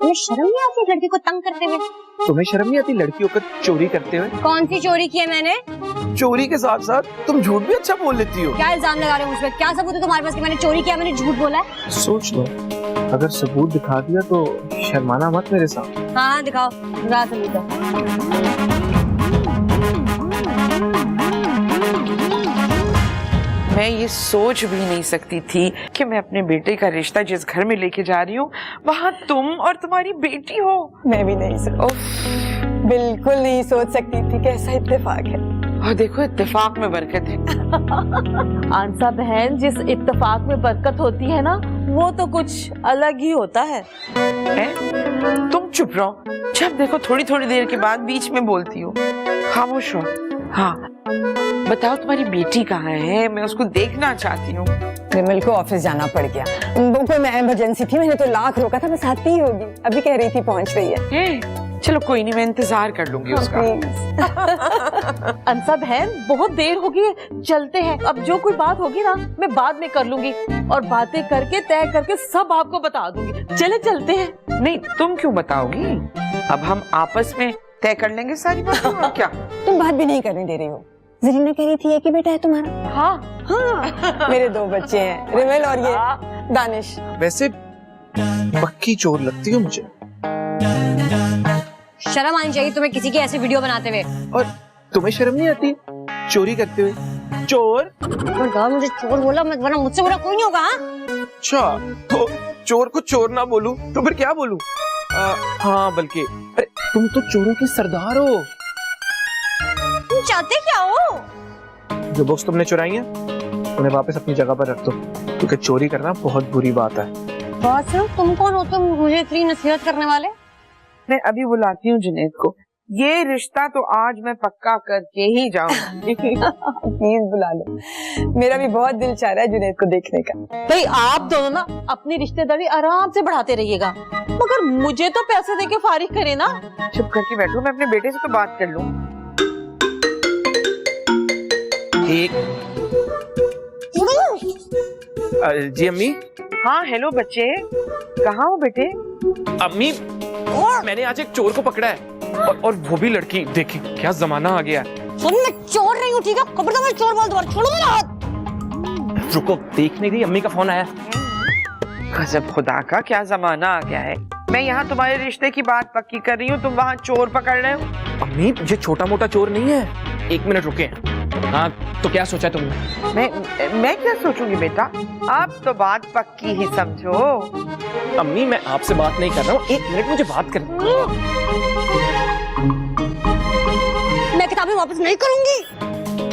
तुम्हें शर्म नहीं आती लड़की को तंग करते हुए? तुम्हें शर्म नहीं आती लड़कियों को चोरी करते हुए? कौन सी चोरी की है मैंने? चोरी के साथ साथ तुम झूठ भी अच्छा बोल लेती हो। क्या इल्जाम लगा रहे हो मुझ पे? क्या सबूत है तुम्हारे पास कि मैंने चोरी किया, मैंने झूठ बोला है? सोच लो, अगर सबूत दिखा दिया तो शर्माना मत मेरे साथ। हाँ दिखाओ, दिखा सबूत। मैं ये सोच भी नहीं सकती थी कि मैं अपने बेटे का रिश्ता जिस घर में लेके जा रही हूँ वहाँ तुम और तुम्हारी बेटी हो। मैं भी नहीं बिल्कुल नहीं सोच सकती थी कि ऐसा इत्तेफाक है। और देखो इत्तेफाक में बरकत है। आंसा बहन, जिस इत्तेफाक में बरकत होती है ना, वो तो कुछ अलग ही होता है। तुम चुप रहो, जब देखो थोड़ी थोड़ी देर के बाद बीच में बोलती हो। खामोश हो। हाँ बताओ तुम्हारी बेटी कहाँ है, मैं उसको देखना चाहती हूँ। रिमल को ऑफिस जाना पड़ गया, कोई मैं इमरजेंसी थी, मैंने तो लाख रोका था, बस आती ही होगी। अभी कह रही थी पहुँच रही है। चलो कोई नहीं, मैं इंतजार कर लूंगी उसका। अंसा बहन, बहुत देर हो गई है, चलते हैं। अब जो कोई बात होगी ना मैं बाद में कर लूंगी और बातें करके तय करके सब आपको बता दूंगी। चले चलते हैं। नहीं तुम क्यों बताओगी, अब हम आपस में तय कर लेंगे सारी बातें। क्या तुम बात भी नहीं करने दे रही हो? जरीना कह रही थी एक ही बेटा है तुम्हारा? हाँ मेरे 2 बच्चे हैं, रिमल और ये दानिश। वैसे पक्की चोर लगती हो मुझे। शर्म आनी चाहिए तुम्हें किसी की ऐसी वीडियो बनाते हुए। और तुम्हें शर्म नहीं आती चोरी करते हुए? चोर? मुझे चोर बोला मत, वरना मुझसे बुरा कोई नहीं होगा। अच्छा तो चोर को चोर ना बोलूं तो फिर क्या बोलूं? हाँ बल्कि अरे तुम तो चोरों की सरदार हो। तुम चाहते क्या हो? जो बुक्स तुमने चुराई हैं उन्हें वापस अपनी जगह पर रख दो, क्योंकि चोरी करना बहुत बुरी बात है। बात सुनो, तुम कौन हो? तुम मुझे इतनी नसीहत करने वाले? मैं अभी बुलाती हूँ जुनैद को। ये रिश्ता तो आज मैं पक्का करके ही जाऊंगी। प्लीज बुला लो, मेरा भी बहुत दिल चाह रहा है जुनैद को देखने का। भाई आप दोनों ना अपनी रिश्तेदारी आराम से बढ़ाते रहिएगा, मगर मुझे तो पैसे देके फारिग करे ना। चुप करके बैठो, मैं अपने बेटे से तो बात कर लूं। जी अम्मी। हाँ हेलो बच्चे, कहाँ हो बेटे? अम्मी मैंने आज एक चोर को पकड़ा है और वो भी लड़की। देखिए क्या जमाना आ गया है। मैं चोर नहीं हूँ, ठीक है? खबरदार मैं चोर बोल दूंगा, छोड़ो मेरा हाथ। रुको, देख नहीं रही अम्मी का फोन आया। गजब खुदा का क्या जमाना आ गया है। मैं यहाँ तुम्हारे रिश्ते की बात पक्की कर रही हूँ, तुम वहाँ चोर पकड़ रहे हो। अम्मी ये छोटा मोटा चोर नहीं है। 1 मिनट रुके। हाँ तो क्या सोचा तुमने? मैं क्या सोचूंगी बेटा, आप तो बात पक्की ही समझो। अम्मी मैं आपसे बात नहीं कर रहा हूँ, 1 मिनट मुझे बात कर। मैं किताबें वापस नहीं करूंगी।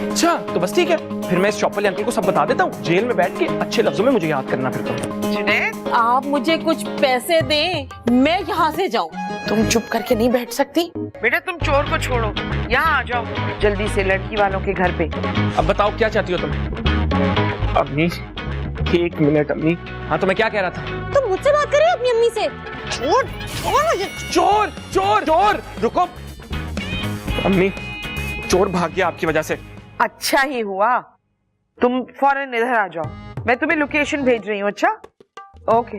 अच्छा तो बस ठीक है, फिर मैं इस शॉप वाले अंकल को सब बता देता हूँ। जेल में बैठ के अच्छे लफ्जों में मुझे याद करना फिर तो। जुनैद आप मुझे कुछ पैसे दें, मैं यहाँ से जाऊँ। तुम चुप करके नहीं बैठ सकती बेटा, तुम चोर को छोड़ो, यहाँ आ जाओ जल्दी से लड़की वालों के घर पे। अब बताओ क्या चाहती हो तुम? अम्मी 1 मिनट अम्मी। हाँ तो मैं क्या कह रहा था? तुम मुझसे बात कर रहे हो अपनी अम्मी से? चोर चोर चोर चोर! रुको अम्मी, चोर भाग गया आपकी वजह से। अच्छा ही हुआ, तुम फौरन इधर आ जाओ, मैं तुम्हें लोकेशन भेज रही हूँ। अच्छा ओके।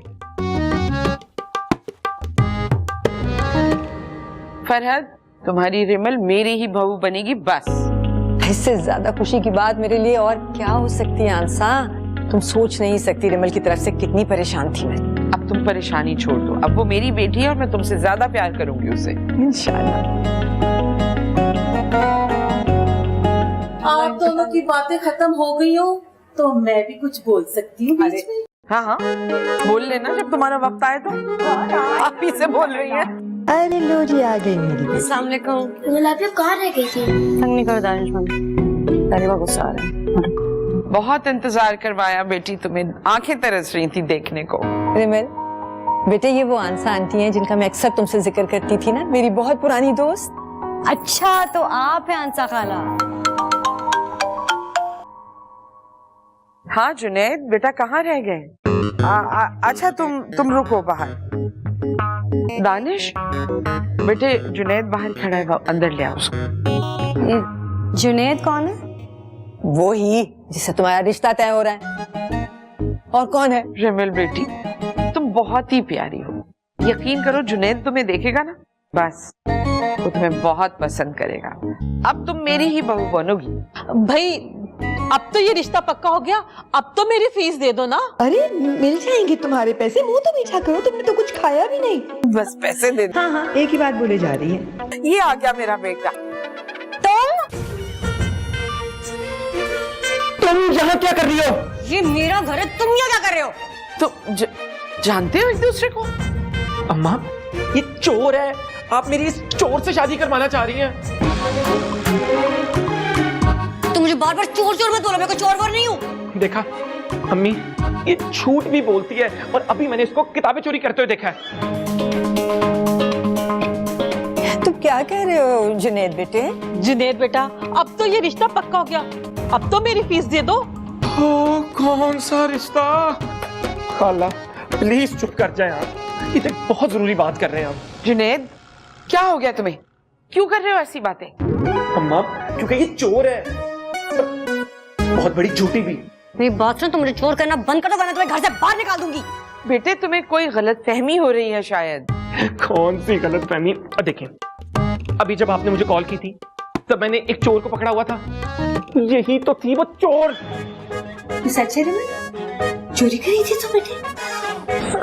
फरहद, तुम्हारी रिमल मेरी ही बहू बनेगी बस। इससे ज्यादा खुशी की बात मेरे लिए और क्या हो सकती है आंसा? तुम सोच नहीं सकती रिमल की तरफ से कितनी परेशान थी मैं। अब तुम परेशानी छोड़ दो, अब वो मेरी बेटी है और मैं तुमसे ज्यादा प्यार करूंगी उसे, इंशाल्लाह। आप दोनों की बातें खत्म हो गई हो तो मैं भी कुछ बोल सकती हूँ बीच में? हाँ हाँ बोल लेना जब तुम्हारा वक्त आए तो। आप ही से बोल रही है। अरे लो जी आ गई मेरी। अस्सलाम वालेकुम। गुलाब कहाँ रह गई थी? तंग नहीं कर दानिश भाई, तेरे को गुस्सा आ रहा है। बहुत इंतजार करवाया बेटी, तुम्हें आंखें तरस रही थी देखने को। रिमल बेटे, ये वो आंसा आंटी हैं जिनका मैं अक्सर तुमसे जिक्र करती थी ना, मेरी बहुत पुरानी दोस्त। अच्छा तो आप है आंसा खाला? हाँ जुनैद बेटा, कहाँ रह गए? अच्छा तुम रुको बाहर। दानिश बेटे, जुनैद बाहर खड़ा है, अंदर ले आओ उसको। जुनैद कौन है? वो ही जिससे तुम्हारा रिश्ता तय हो रहा है। और कौन है? रिमल बेटी, तुम बहुत ही प्यारी हो, यकीन करो जुनैद तुम्हें देखेगा ना, बस वो तुम्हें बहुत पसंद करेगा। अब तुम मेरी ही बहू बनोगी। भाई अब तो ये रिश्ता पक्का हो गया, अब तो मेरी फीस दे दो ना। अरे मिल जाएंगे तुम्हारे पैसे, मुंह तो मीठा करो, तुमने तो कुछ खाया भी नहीं। बस पैसे दे दो। हाँ हाँ, एक ही बात बोले जा रही है। ये आ गया मेरा बेटा। तुम यहाँ क्या कर रही हो? ये मेरा घर है, तुम यहाँ क्या कर रहे हो? तो जानते हो एक दूसरे को? अम्मा ये चोर है, आप मेरी इस चोर से शादी करवाना चाह रही हैं। तुम मुझे बार बार चोर चोर मत बोलो, मैं कोई चोर वोर नहीं हूँ। देखा अम्मी, ये झूठ भी बोलती है और अभी मैंने इसको किताबें चोरी करते हुए देखा है। तुम क्या कह रहे हो जुनैद बेटे? जुनैद बेटा अब तो ये रिश्ता पक्का हो गया, अब तो मेरी फीस दे दो। ओ, कौन सा रिश्ता? खाला प्लीज चुप कर जाए आप, ये तो एक बहुत जरूरी बात कर रहे हैं आप। जुनैद क्या हो गया तुम्हें? क्यों कर रहे हो ऐसी बातें? अम्मा क्योंकि ये चोर है, बहुत बड़ी झूठी भी। मेरी बात सुन, तुम मुझे चोर करना बंद कर दो वरना तुम्हें घर से बाहर निकाल दूंगी। बेटे तुम्हें कोई गलतफहमी हो रही है शायद। कौन सी गलतफहमी? देखिए अभी जब आपने मुझे कॉल की थी तब मैंने एक चोर को पकड़ा हुआ था, यही तो थी वो चोर। सच है रिमल, चोरी करी थी तो बेटे?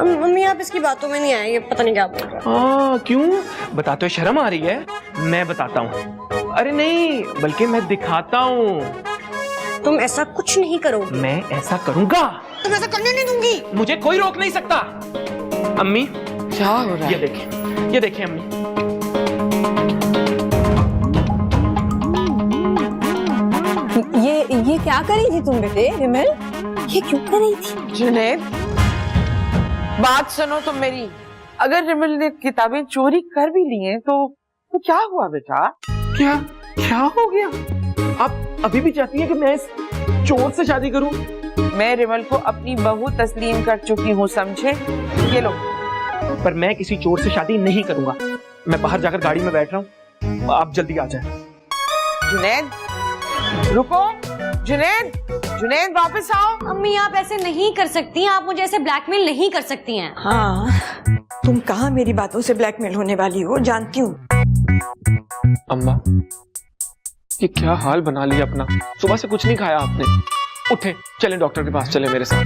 मम्मी आप इसकी बातों में नहीं आए, ये पता नहीं क्या बोल रहा है। हाँ क्यों बताते हो शर्म आ रही है? मैं बताता हूँ। अरे नहीं बल्कि मैं दिखाता हूँ। तुम ऐसा कुछ नहीं करोगे। मैं ऐसा करूंगा। तुम ऐसा करने नहीं दूंगी। मुझे कोई रोक नहीं सकता। अम्मी क्या हो रहा ये है? देखिए, ये देखिए अम्मी। ये क्या करी थी तुम बेटे रिमल? ये क्यों कर रही थी? जुनैद बात सुनो तुम मेरी, अगर रिमल ने किताबें चोरी कर भी ली हैं तो क्या हुआ बेटा? क्या क्या हो गया? आप अभी भी चाहती हैं कि मैं इस चोर से शादी करूं? मैं रिमल को अपनी बहू तस्लीम कर चुकी हूँ, समझे? ये लो। पर मैं किसी चोर से शादी नहीं करूंगा। मैं बाहर जाकर गाड़ी में बैठ रहा हूँ, आप जल्दी आ जाएं। जुनैद रुको, जुनैद जुनैद वापस आओ। अम्मी आप ऐसे नहीं कर सकती, आप मुझे ऐसे ब्लैकमेल नहीं कर सकती हैं। हाँ, तुम कहाँ मेरी बातों से ब्लैकमेल होने वाली हो, जानती हूँ। अम्मा ये क्या हाल बना लिया अपना, सुबह से कुछ नहीं खाया आपने। उठे चलें डॉक्टर के पास, चले मेरे साथ।